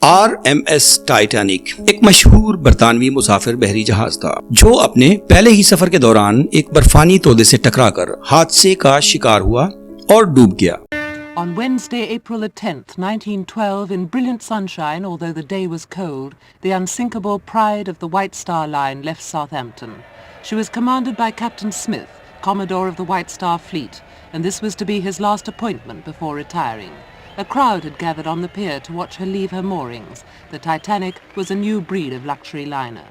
RMS Titanic ایک مشہور برطانوی مسافر بحری جہاز تھا جو اپنے پہلے ہی سفر کے دوران ایک برفانی تودے سے ٹکرا کر حادثے کا شکار ہوا اور ڈوب گیا۔ On Wednesday, April the 10th, 1912, in brilliant sunshine, although the day was cold, the unsinkable Pride of the White Star Line left Southampton. She was commanded by Captain Smith, Commodore of the White Star Fleet, and this was to be his last appointment before retiring. A crowd had gathered on the pier to watch her leave her moorings. The Titanic was a new breed of luxury liner.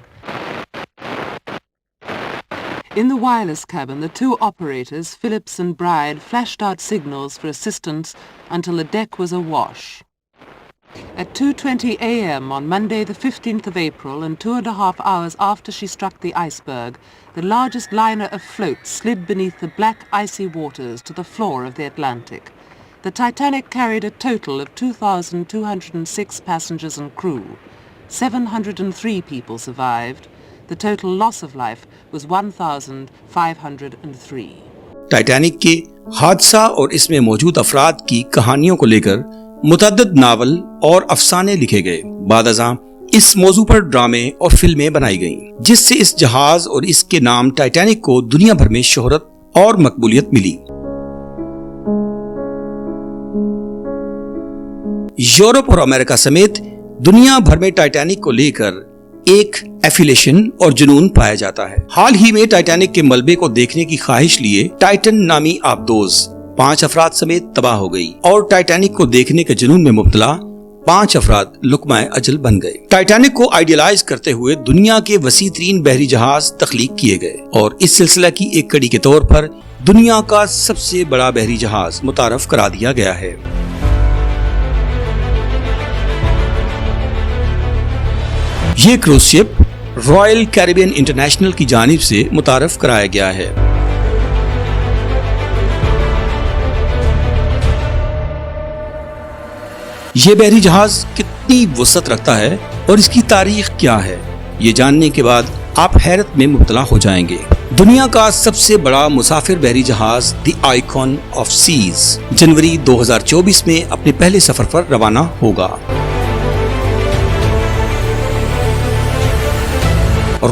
In the wireless cabin, the two operators, Phillips and Bride, flashed out signals for assistance until the deck was awash. At 2:20 a.m. on Monday the 15th of April, and 2.5 hours after she struck the iceberg, the largest liner afloat slid beneath the black icy waters to the floor of the Atlantic. The Titanic carried a total of 2,206 passengers and crew. 703 people survived. The total loss of life was 1,503. Titanic کے حادثہ اور اس میں موجود افراد کی کہانیوں کو لے کر متعدد ناول اور افسانے لکھے گئے۔ بعد ازاں اس موضوع پر ڈرامے اور فلمیں بنائی گئیں جس سے اس جہاز اور اس کے نام ٹائٹینک کو دنیا بھر میں شہرت اور مقبولیت ملی۔ یورپ اور امریکہ سمیت دنیا بھر میں ٹائٹینک کو لے کر ایک ایفیلیشن اور جنون پایا جاتا ہے۔ حال ہی میں ٹائٹینک کے ملبے کو دیکھنے کی خواہش لیے ٹائٹن نامی آبدوز 5 افراد سمیت تباہ ہو گئی اور ٹائٹینک کو دیکھنے کے جنون میں مبتلا 5 افراد لقمہ اجل بن گئے۔ ٹائٹینک کو آئیڈیلائز کرتے ہوئے دنیا کے وسیع ترین بحری جہاز تخلیق کیے گئے اور اس سلسلہ کی ایک کڑی کے طور پر دنیا کا سب سے بڑا بحری جہاز متعارف کرا دیا گیا ہے۔ یہ کروز شپ رائل کیریبین انٹرنیشنل کی جانب سے متعارف کرایا گیا ہے۔ یہ بحری جہاز کتنی وسعت رکھتا ہے اور اس کی تاریخ کیا ہے، یہ جاننے کے بعد آپ حیرت میں مبتلا ہو جائیں گے۔ دنیا کا سب سے بڑا مسافر بحری جہاز دی آئیکن آف سیز جنوری 2024 میں اپنے پہلے سفر پر روانہ ہوگا۔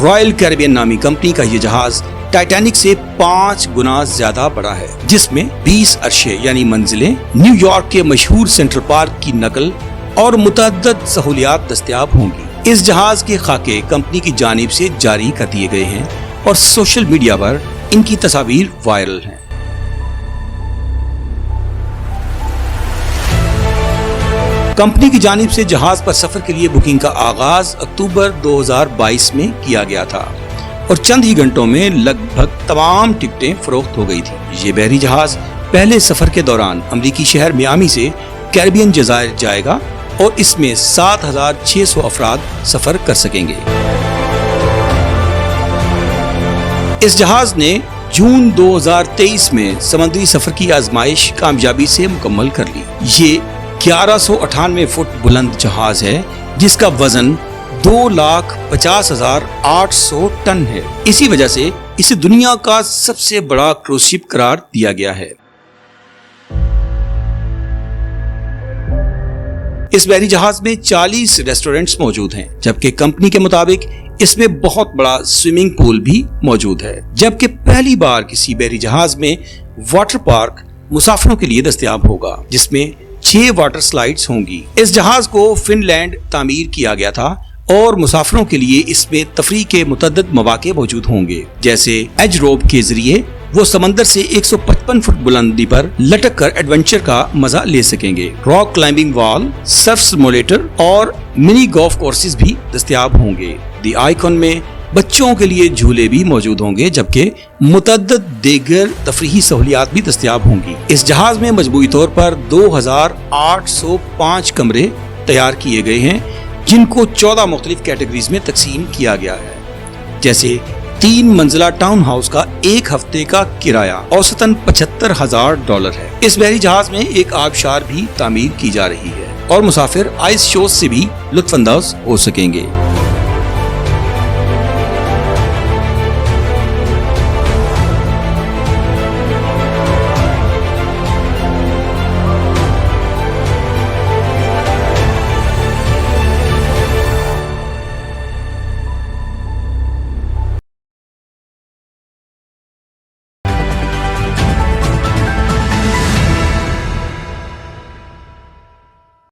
رائل کیریبین نامی کمپنی کا یہ جہاز ٹائٹینک سے 5 گنا زیادہ بڑا ہے، جس میں 20 عرشے یعنی منزلیں، نیو یارک کے مشہور سینٹرل پارک کی نقل اور متعدد سہولیات دستیاب ہوں گی۔ اس جہاز کے خاکے کمپنی کی جانب سے جاری کر دیے گئے ہیں اور سوشل میڈیا پر ان کی تصاویر وائرل ہیں۔ کمپنی کی جانب سے جہاز پر سفر کے لیے بکنگ کا آغاز اکتوبر 2022 میں کیا گیا تھا اور چند ہی گھنٹوں میں لگ بھگ تمام ٹکٹیں فروخت ہو گئی تھی۔ یہ بحری جہاز پہلے سفر کے دوران امریکی شہر میامی سے کیریبین جزائر جائے گا اور اس میں 7,600 افراد سفر کر سکیں گے۔ اس جہاز نے جون 2023 میں سمندری سفر کی آزمائش کامیابی سے مکمل کر لی۔ یہ 1198 فٹ بلند جہاز ہے جس کا وزن 2,50,800 ٹن ہے۔ اسی وجہ سے اسے دنیا کا سب سے بڑا کروز شپ قرار دیا گیا ہے۔ اس بحری جہاز میں 40 ریسٹورنٹس موجود ہیں، جبکہ کمپنی کے مطابق اس میں بہت بڑا سوئمنگ پول بھی موجود ہے، جبکہ پہلی بار کسی بحری جہاز میں واٹر پارک مسافروں کے لیے دستیاب ہوگا، جس میں 6 واٹر سلائیڈز ہوں گی۔ اس جہاز کو فن لینڈ تعمیر کیا گیا تھا اور مسافروں کے لیے اس میں تفریح کے متعدد مواقع موجود ہوں گے، جیسے ایج روپ کے ذریعے وہ سمندر سے 155 فٹ بلندی پر لٹک کر ایڈونچر کا مزہ لے سکیں گے۔ راک کلائمبنگ وال، سرف سمولیٹر اور منی گولف کورسز بھی دستیاب ہوں گے۔ دی آئیکن میں بچوں کے لیے جھولے بھی موجود ہوں گے، جبکہ متعدد دیگر تفریحی سہولیات بھی دستیاب ہوں گی۔ اس جہاز میں مجموعی طور پر 2,805 کمرے تیار کیے گئے ہیں، جن کو 14 مختلف کیٹیگریز میں تقسیم کیا گیا ہے، جیسے 3 منزلہ ٹاؤن ہاؤس کا ایک ہفتے کا کرایہ اوسطاً $75,000 ہے۔ اس بحری جہاز میں ایک آبشار بھی تعمیر کی جا رہی ہے اور مسافر آئس شوز سے بھی لطف اندوز ہو سکیں گے۔